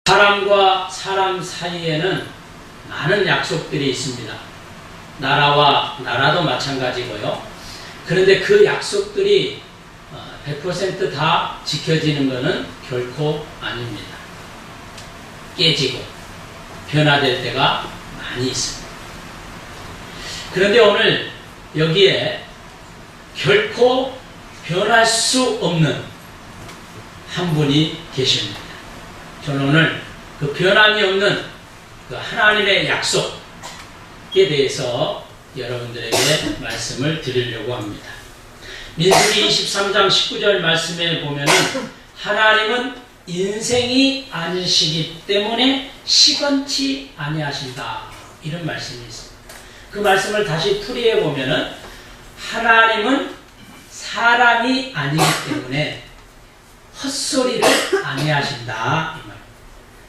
사람과 사람 사이에는 많은 약속들이 있습니다. 나라와 나라도 마찬가지고요. 그런데 그 약속들이 100% 다 지켜지는 것은 결코 아닙니다. 깨지고 변화될 때가 많이 있습니다. 그런데 오늘 여기에 결코 변할 수 없는 한 분이 계십니다. 저는 오늘 그 변함이 없는 그 하나님의 약속에 대해서 여러분들에게 말씀을 드리려고 합니다. 민수기 23장 19절 말씀에 보면은 하나님은 인생이 아니시기 때문에 시건치 아니하신다, 이런 말씀이 있습니다. 그 말씀을 다시 풀이해 보면은 하나님은 사람이 아니기 때문에 헛소리를 아니하신다, 이 말.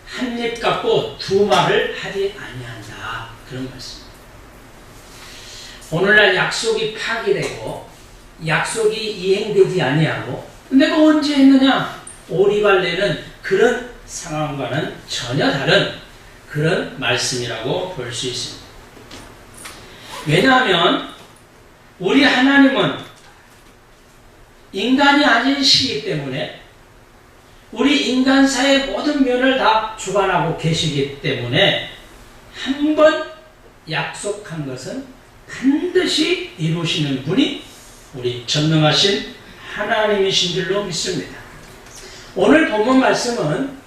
한 입 갖고 두 말을 하지 아니한다, 그런 말씀입니다. 오늘날 약속이 파기되고 약속이 이행되지 아니하고 내가 언제 했느냐 오리발내는 그런 상황과는 전혀 다른 그런 말씀이라고 볼 수 있습니다. 왜냐하면 우리 하나님은 인간이 아니시기 때문에 우리 인간사의 모든 면을 다 주관하고 계시기 때문에 한 번 약속한 것은 반드시 이루시는 분이 우리 전능하신 하나님이신 줄로 믿습니다. 오늘 본문 말씀은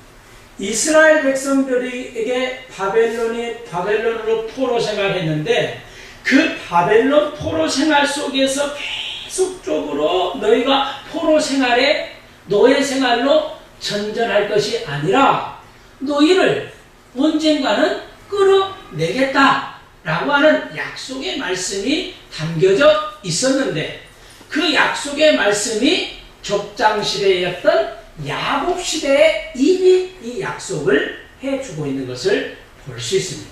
이스라엘 백성들에게 바벨론으로 포로 생활했는데 그 바벨론 포로 생활 속에서 계속적으로 너희가 포로 생활에 노예 생활로 전전할 것이 아니라 너희를 언젠가는 끌어내겠다라고 하는 약속의 말씀이 담겨져 있었는데 그 약속의 말씀이 족장시대였던 야곱시대에 이미 이 약속을 해주고 있는 것을 볼 수 있습니다.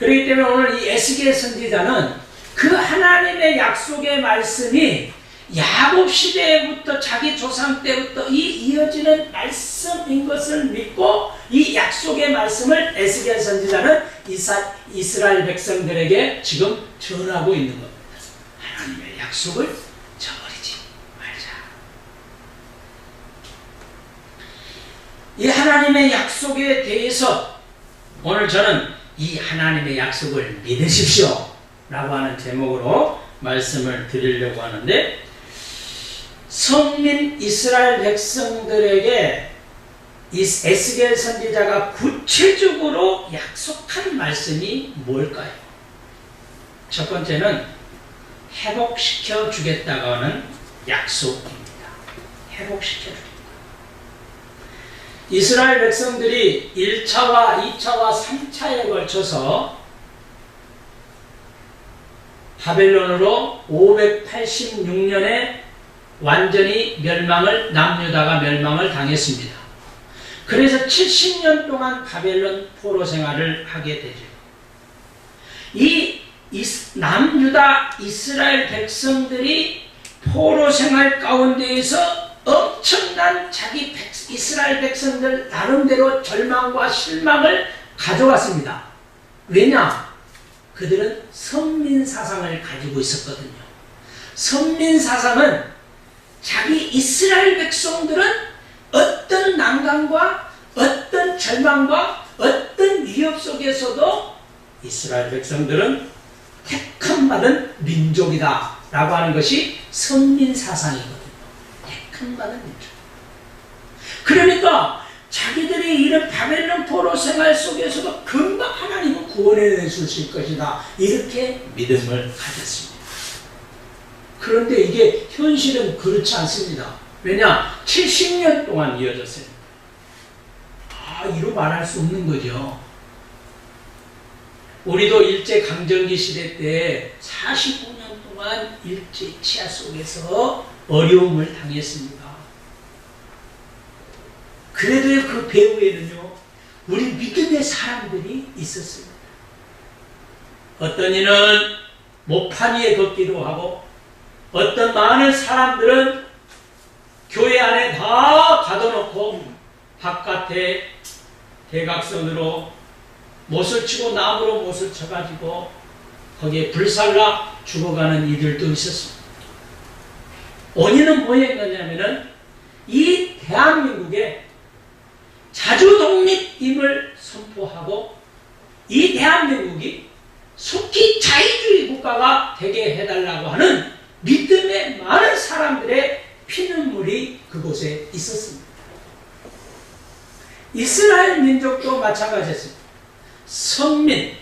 그렇기 때문에 오늘 이 에스겔 선지자는 그 하나님의 약속의 말씀이 야곱시대부터 자기 조상 때부터 이어지는 말씀인 것을 믿고 이 약속의 말씀을 에스겔 선지자는 이스라엘 백성들에게 지금 전하고 있는 겁니다. 하나님의 약속을 저버리지 말자. 이 하나님의 약속에 대해서 오늘 저는 이 하나님의 약속을 믿으십시오 라고 하는 제목으로 말씀을 드리려고 하는데, 성민 이스라엘 백성들에게 이 에스겔 선지자가 구체적으로 약속한 말씀이 뭘까요? 첫 번째는 회복시켜 주겠다고 하는 약속입니다. 회복시켜 주겠다. 이스라엘 백성들이 1차와 2차와 3차에 걸쳐서 바벨론으로 586년에 완전히 남유다가 멸망을 당했습니다. 그래서 70년 동안 바벨론 포로 생활을 하게 되죠. 이 남유다 이스라엘 백성들이 포로 생활 가운데에서 엄청난 이스라엘 백성들 나름대로 절망과 실망을 가져왔습니다. 왜냐? 그들은 선민사상을 가지고 있었거든요. 선민사상은 자기 이스라엘 백성들은 어떤 난관과 어떤 절망과 어떤 위협 속에서도 이스라엘 백성들은 택함받은 민족이다 라고 하는 것이 선민사상이거든요. 택함받은 민족. 그러니까 자기들이 이런 바벨론 포로 생활 속에서도 금방 하나님은 구원해 주실 것이다, 이렇게 믿음을 가졌습니다. 그런데 이게 현실은 그렇지 않습니다. 왜냐? 70년 동안 이어졌어요. 이로 말할 수 없는 거죠. 우리도 일제강점기 시대 때 45년 동안 일제 치하 속에서 어려움을 당했습니다. 그래도 그 배후에는요, 우리 믿음의 사람들이 있었습니다. 어떤 이는 목판 위에 걷기도 하고, 어떤 많은 사람들은 교회 안에 다 가둬놓고 바깥에 대각선으로 못을 치고 나무로 못을 쳐가지고 거기에 불살라 죽어가는 이들도 있었습니다. 원인은 뭐였냐면은 이 대한민국에 자주 독립임을 선포하고 이 대한민국이 속히 자유주의 국가가 되게 해달라고 하는 믿음의 많은 사람들의 피눈물이 그곳에 있었습니다. 이스라엘 민족도 마찬가지였습니다. 선민,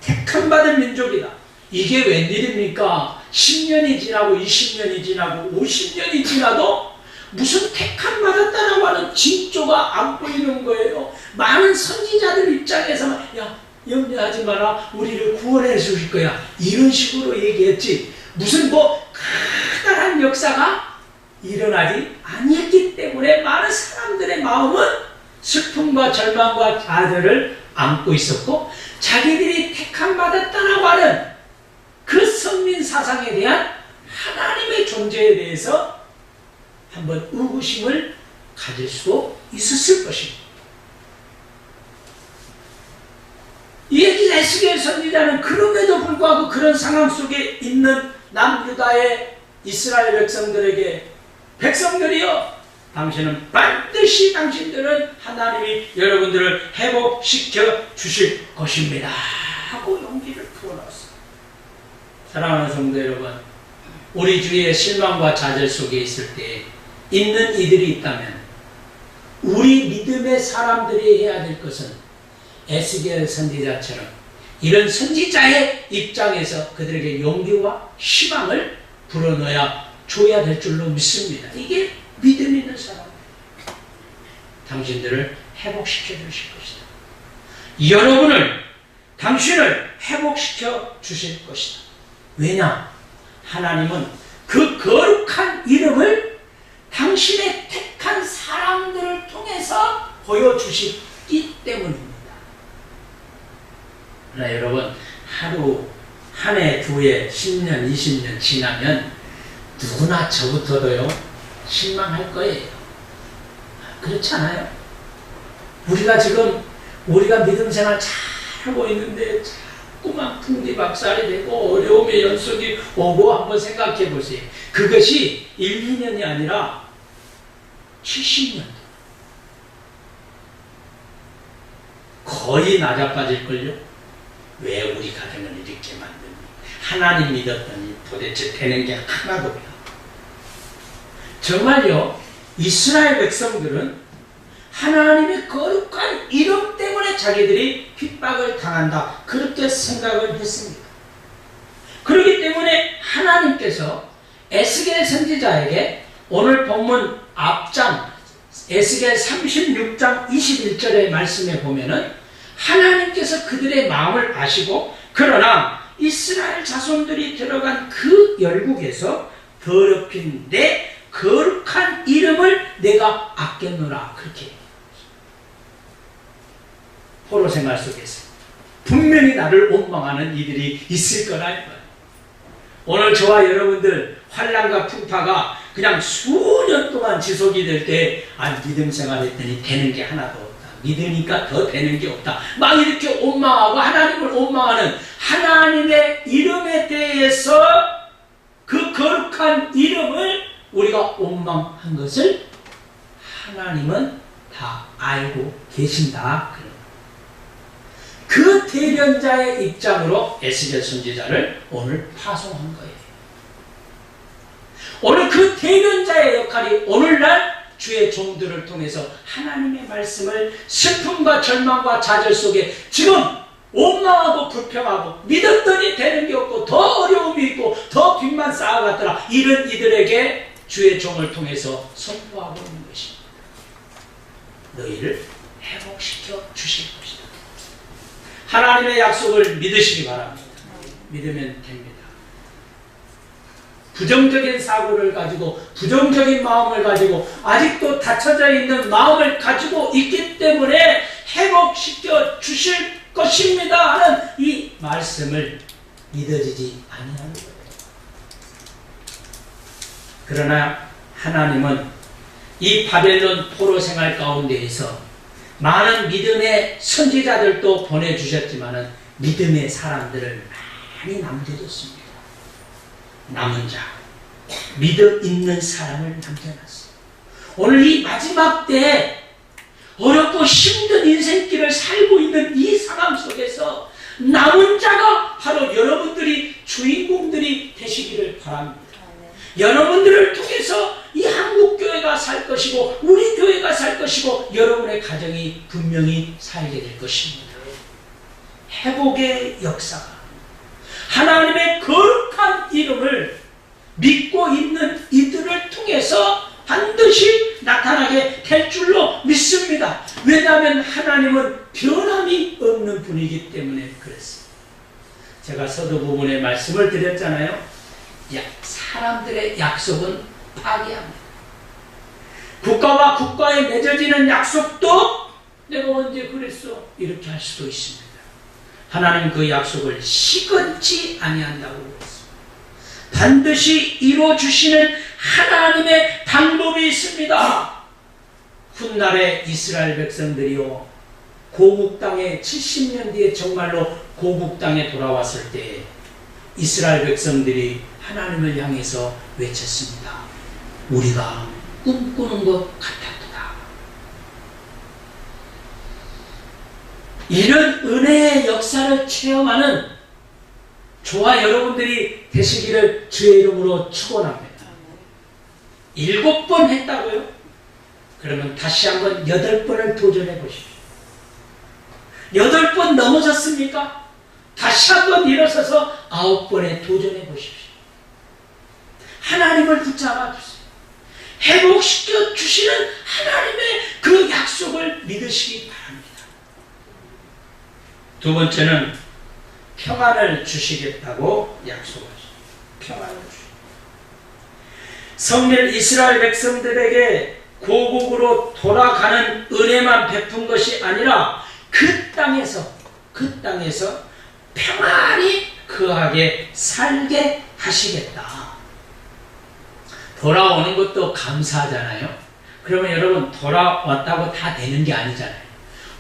택함받은 민족이다. 이게 웬일입니까? 10년이 지나고 20년이 지나고 50년이 지나도 무슨 택함받았다라고 하는 징조가 안 보이는 거예요. 많은 선지자들 입장에서는 야, 염려하지 마라. 우리를 구원해 주실 거야. 이런 식으로 얘기했지. 무슨 커다란 역사가 일어나지 아니었기 때문에 많은 사람들의 마음은 슬픔과 절망과 좌절을 안고 있었고, 자기들이 택함받았다라고 하는 그 선민 사상에 대한 하나님의 존재에 대해서 한번 의구심을 가질 수도 있었을 것입니다. 이에 에스겔 선지자는 그럼에도 불구하고 그런 상황 속에 있는 남유다의 이스라엘 백성들에게, 백성들이여, 당신은 반드시 당신들은 하나님이 여러분들을 회복시켜 주실 것입니다 하고 용기를 부어넣었습니다. 사랑하는 성도 여러분, 우리 주위에 실망과 좌절 속에 있을 때 있는 이들이 있다면 우리 믿음의 사람들이 해야 될 것은 에스겔 선지자처럼 이런 선지자의 입장에서 그들에게 용기와 희망을 불어넣어야 줘야 될 줄로 믿습니다. 이게 믿음 있는 사람입니다. 당신들을 회복시켜 주실 것이다. 여러분을, 당신을 회복시켜 주실 것이다. 왜냐? 하나님은 그 거룩한 이름을 당신의 택한 사람들을 통해서 보여주시기 때문입니다. 그러나 여러분, 하루, 한 해, 두 해, 10년, 20년 지나면 누구나 저부터도요, 실망할 거예요. 그렇지 않아요? 우리가 믿음 생활 잘하고 있는데 자꾸만 풍비박살이 되고 어려움의 연속이 오고 한번 생각해 보세요. 그것이 1, 2년이 아니라 70년. 거의 낮아빠질걸요? 왜 우리 가정을 이렇게 만드니? 하나님 믿었더니 도대체 되는 게 하나도 없다. 정말요, 이스라엘 백성들은 하나님의 거룩한 이름 때문에 자기들이 핍박을 당한다, 그렇게 생각을 했습니다. 그렇기 때문에 하나님께서 에스겔 선지자에게 오늘 본문 앞장 에스겔 36장 21절의 말씀에 보면은 하나님께서 그들의 마음을 아시고, 그러나 이스라엘 자손들이 들어간 그 열국에서 더럽힌 내 거룩한 이름을 내가 아꼈노라, 그렇게 포로 생활 속에서 분명히 나를 원망하는 이들이 있을 거라. 오늘 저와 여러분들 환난과 풍파가 그냥 수년 동안 지속이 될 때 믿음 생활했더니 되는 게 하나도 없다, 믿으니까 더 되는 게 없다, 막 이렇게 원망하고 하나님을 원망하는, 하나님의 이름에 대해서 그 거룩한 이름을 우리가 원망한 것을 하나님은 다 알고 계신다. 그 대변자의 입장으로 에스겔 선지자를 오늘 파송한 거예요. 오늘 그 대변자의 역할이 오늘날 주의 종들을 통해서 하나님의 말씀을 슬픔과 절망과 좌절 속에 지금 원망하고 불평하고 믿었더니 되는 게 없고 더 어려움이 있고 더 빚만 쌓아갔더라, 이런 이들에게 주의 종을 통해서 선포하고 있는 것입니다. 너희를 회복시켜 주실 것이다. 하나님의 약속을 믿으시기 바랍니다. 믿으면 됩니다. 부정적인 사고를 가지고, 부정적인 마음을 가지고, 아직도 닫혀져 있는 마음을 가지고 있기 때문에 회복시켜 주실 것입니다 하는 이 말씀을 믿어지지 아니하는 거예요. 그러나 하나님은 이 바벨론 포로 생활 가운데에서 많은 믿음의 선지자들도 보내주셨지만은 믿음의 사람들을 많이 남겨뒀습니다. 남은 자, 믿음 있는 사람을 남겨놨어요. 오늘 이 마지막 때에 어렵고 힘든 인생길을 살고 있는 이 상황 속에서 남은 자가 바로 여러분들이 주인공들이 되시기를 바랍니다. 여러분들을 통해서 이 한국교회가 살 것이고 우리 교회가 살 것이고 여러분의 가정이 분명히 살게 될 것입니다. 회복의 역사가 하나님의 거룩한 이름을 믿고 있는 이들을 통해서 반드시 나타나게 될 줄로 믿습니다. 왜냐하면 하나님은 변함이 없는 분이기 때문에 그렇습니다. 제가 서두 부분에 말씀을 드렸잖아요. 사람들의 약속은 파기합니다. 국가와 국가에 맺어지는 약속도 내가 언제 그랬어? 이렇게 할 수도 있습니다. 하나님 그 약속을 시건치 아니한다고 그랬습니다. 반드시 이루어주시는 하나님의 방법이 있습니다. 훗날에 이스라엘 백성들이요 고국 땅에 70년 뒤에 정말로 고국 땅에 돌아왔을 때 이스라엘 백성들이 하나님을 향해서 외쳤습니다. 우리가 꿈꾸는 것 같았도다. 이런 은혜의 역사를 체험하는 저와 여러분들이 되시기를 주의 이름으로 축원합니다. 7번 했다고요? 그러면 다시 한번 8번을 도전해 보십시오. 8번 넘어졌습니까? 다시 한번 일어서서 9번에 도전해 보십시오. 하나님을 붙잡아 주세요. 회복시켜 주시는 하나님의 그 약속을 믿으시기 바랍니다. 두 번째는 평안을 주시겠다고 약속하십니다. 평안을 주시겠다. 성밀 이스라엘 백성들에게 고국으로 돌아가는 은혜만 베푼 것이 아니라 그 땅에서 평안히 거하게 살게 하시겠다. 돌아오는 것도 감사하잖아요. 그러면 여러분 돌아왔다고 다 되는 게 아니잖아요.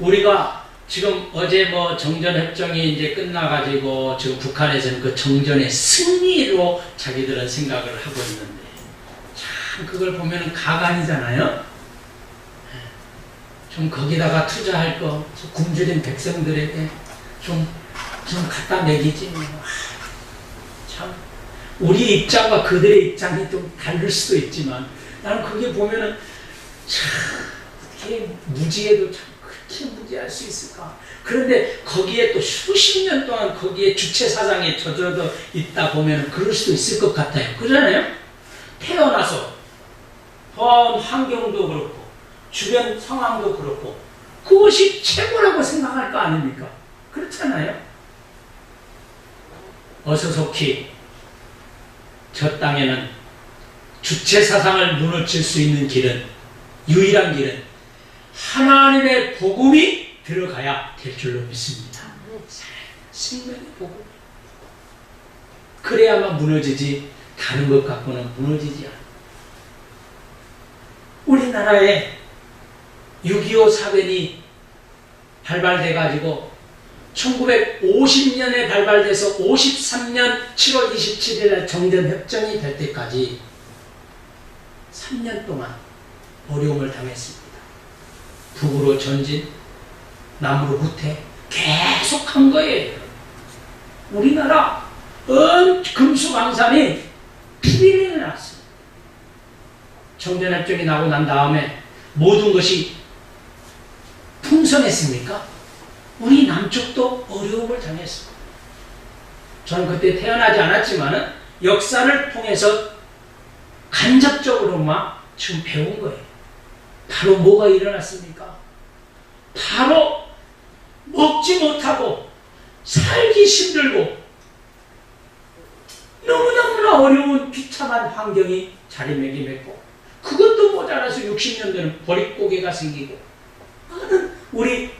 우리가 지금 어제 정전협정이 이제 끝나가지고 지금 북한에서는 그 정전의 승리로 자기들은 생각을 하고 있는데 참 그걸 보면 가관이잖아요. 좀 거기다가 투자할 거 굶주린 백성들에게 좀 갖다 먹이지. 참 우리 입장과 그들의 입장이 좀 다를 수도 있지만 나는 그게 보면은 참 어떻게 무지해도 참 그렇게 무지할 수 있을까. 그런데 거기에 또 수십 년 동안 거기에 주체 사상에 젖어져 있다 보면 그럴 수도 있을 것 같아요. 그러잖아요. 태어나서 본 환경도 그렇고 주변 상황도 그렇고 그것이 최고라고 생각할 거 아닙니까? 그렇잖아요. 어서속히 저 땅에는 주체 사상을 무너뜨릴 수 있는 길은 유일한 길은 하나님의 복음이 들어가야 될 줄로 믿습니다. 생명의 복음. 그래야만 무너지지 다른 것 갖고는 무너지지 않아. 우리나라에 6.25 사변이 발발돼가지고 1950년에 발발돼서 53년 7월 27일 날 정전협정이 될 때까지 3년 동안 어려움을 당했습니다. 북으로 전진, 남으로 후퇴 계속 한 거예요. 우리나라 금수강산이 피비린내 났어요. 정전협정이 나고 난 다음에 모든 것이 풍성했습니까? 우리 남쪽도 어려움을 당했습니다. 저는 그때 태어나지 않았지만 역사를 통해서 간접적으로만 지금 배운 거예요. 바로 뭐가 일어났습니까? 바로 먹지 못하고 살기 힘들고 너무너무나 어려운 비참한 환경이 자리매김했고 그것도 모자라서 60년대는 보릿고개가 생기고 많은 우리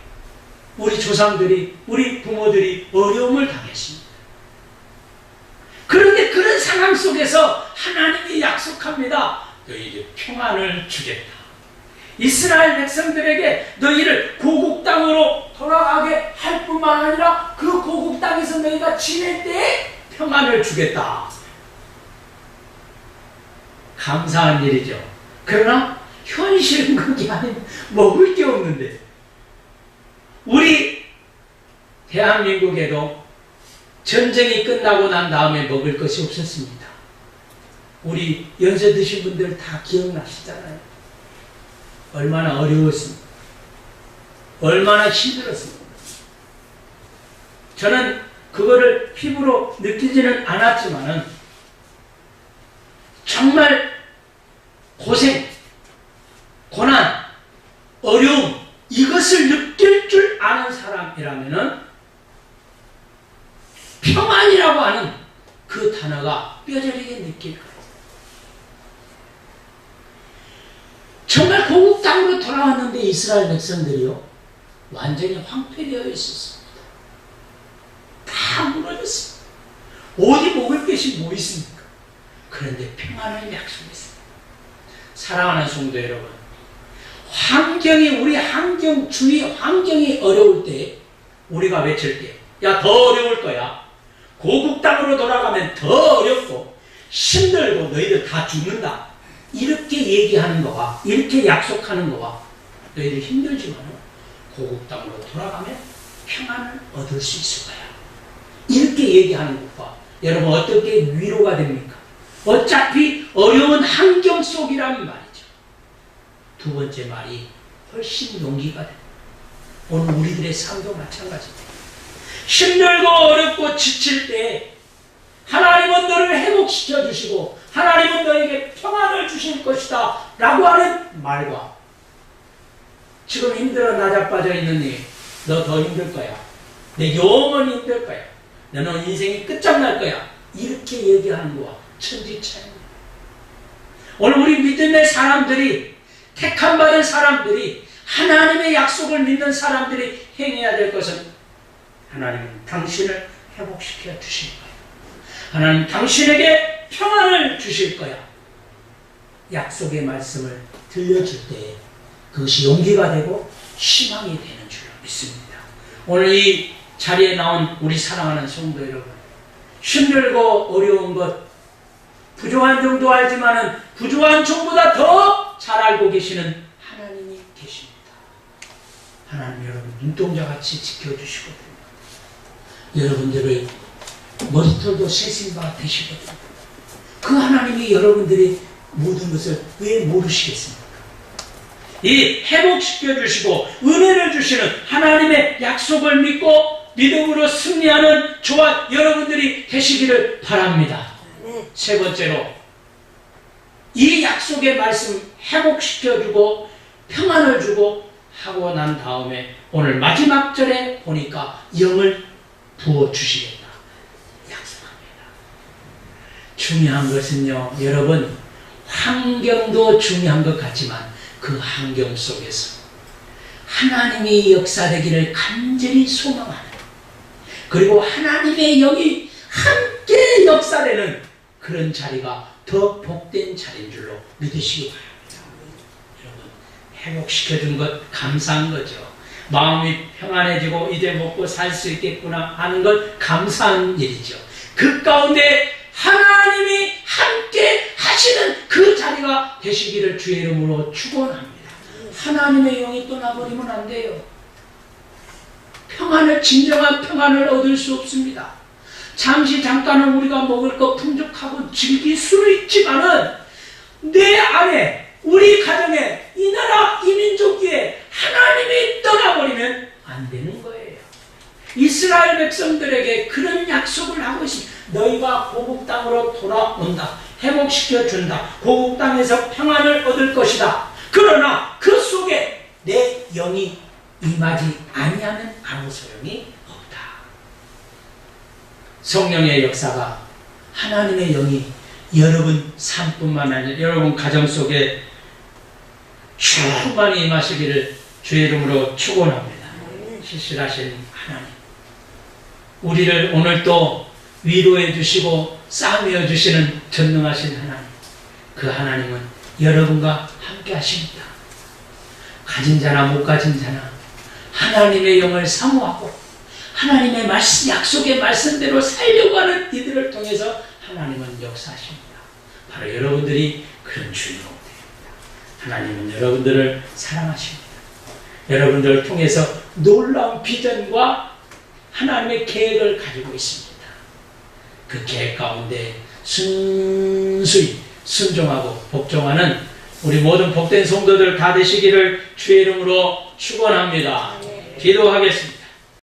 조상들이 우리 부모들이 어려움을 당했습니다. 그런데 그런 상황 속에서 하나님이 약속합니다. 너희에게 평안을 주겠다. 이스라엘 백성들에게 너희를 고국 땅으로 돌아가게 할 뿐만 아니라 그 고국 땅에서 너희가 지낼 때에 평안을 주겠다. 감사한 일이죠. 그러나 현실은 그게 아니면 먹을 게 없는데, 우리 대한민국에도 전쟁이 끝나고 난 다음에 먹을 것이 없었습니다. 우리 연세 드신 분들 다 기억나시잖아요. 얼마나 어려웠습니까? 얼마나 힘들었습니까? 저는 그거를 피부로 느끼지는 않았지만은 정말 고생, 고난, 어려움, 이것을 느낄 줄 아는 사람이라면은 평안이라고 하는 그 단어가 뼈저리게 느낄 거예요. 정말 고국 땅으로 돌아왔는데 이스라엘 백성들이요, 완전히 황폐되어 있었습니다. 다 무너졌습니다. 어디 먹을 것이 뭐 있습니까? 그런데 평안을 약속했습니다. 사랑하는 성도 여러분, 우리 주위 환경이 어려울 때 우리가 외칠 때, 야, 더 어려울 거야. 고국 땅으로 돌아가면 더 어렵고 힘들고 너희들 다 죽는다. 이렇게 얘기하는 거와 이렇게 약속하는 거와, 너희들 힘들지만 고국 땅으로 돌아가면 평안을 얻을 수 있을 거야. 이렇게 얘기하는 것과 여러분 어떻게 위로가 됩니까? 어차피 어려운 환경 속이란 말이죠. 두 번째 말이 훨씬 용기가 됩니다. 오늘 우리들의 삶도 마찬가지입니다. 힘들고 어렵고 지칠 때 하나님은 너를 회복시켜 주시고 하나님은 너에게 평안을 주실 것이다 라고 하는 말과, 지금 힘들어 나자빠져 있는 너 더 힘들 거야, 내 영원히 힘들 거야, 너는 인생이 끝장날 거야, 이렇게 얘기하는 거와 천지 차이입니다. 오늘 우리 믿음의 사람들이, 택함받은 사람들이, 하나님의 약속을 믿는 사람들이 행해야 될 것은, 하나님은 당신을 회복시켜 주실 거야, 하나님 당신에게 평안을 주실 거야, 약속의 말씀을 들려줄 때 그것이 용기가 되고 희망이 되는 줄로 믿습니다. 오늘 이 자리에 나온 우리 사랑하는 성도 여러분, 힘들고 어려운 것, 부족한 정도 알지만은 부족한 종보다 더 잘 알고 계시는 하나님이 계십니다. 하나님 여러분 눈동자같이 지켜주시거든요. 여러분들의 머리털도 세신바 되시거든요. 그 하나님이 여러분들이 모든 것을 왜 모르시겠습니까? 이 회복시켜 주시고 은혜를 주시는 하나님의 약속을 믿고 믿음으로 승리하는 저와 여러분들이 되시기를 바랍니다. 세 번째로, 이 약속의 말씀 회복시켜주고 평안을 주고 하고 난 다음에 오늘 마지막 절에 보니까 영을 부어주시겠다 약속합니다. 중요한 것은요, 여러분, 환경도 중요한 것 같지만 그 환경 속에서 하나님이 역사되기를 간절히 소망하는, 그리고 하나님의 영이 함께 역사되는 그런 자리가 더 복된 자리인 줄로 믿으시기 바랍니다. 여러분, 회복시켜준 것 감사한 거죠. 마음이 평안해지고 이제 먹고 살 수 있겠구나 하는 것 감사한 일이죠. 그 가운데 하나님이 함께 하시는 그 자리가 되시기를 주의 이름으로 축원합니다. 하나님의 영이 떠나버리면 안 돼요. 진정한 평안을 얻을 수 없습니다. 잠깐은 우리가 먹을 것 풍족하고 즐길 수는 있지만은 내 안에, 우리 가정에, 이 나라, 이 민족 위에 하나님이 떠나버리면 안 되는 거예요. 이스라엘 백성들에게 그런 약속을 하고 있습니다. 너희가 고국 땅으로 돌아온다. 회복시켜준다. 고국 땅에서 평안을 얻을 것이다. 그러나 그 속에 내 영이 임하지 아니하면 아무 소용이 없다. 성령의 역사가, 하나님의 영이 여러분 삶뿐만 아니라 여러분 가정 속에 충만히 임하시기를 주의 이름으로 축원합니다. 신실하신 하나님, 우리를 오늘 또 위로해 주시고 싸매어 주시는 전능하신 하나님, 그 하나님은 여러분과 함께 하십니다. 가진 자나 못 가진 자나 하나님의 영을 사모하고 하나님의 약속의 말씀대로 살려고 하는 이들을 통해서 하나님은 역사하십니다. 바로 여러분들이 그런 주인공 됩니다. 하나님은 여러분들을 사랑하십니다. 여러분들을 통해서 놀라운 비전과 하나님의 계획을 가지고 있습니다. 그 계획 가운데 순수히 순종하고 복종하는 우리 모든 복된 성도들 다 되시기를 주의 이름으로 축원합니다. 기도하겠습니다.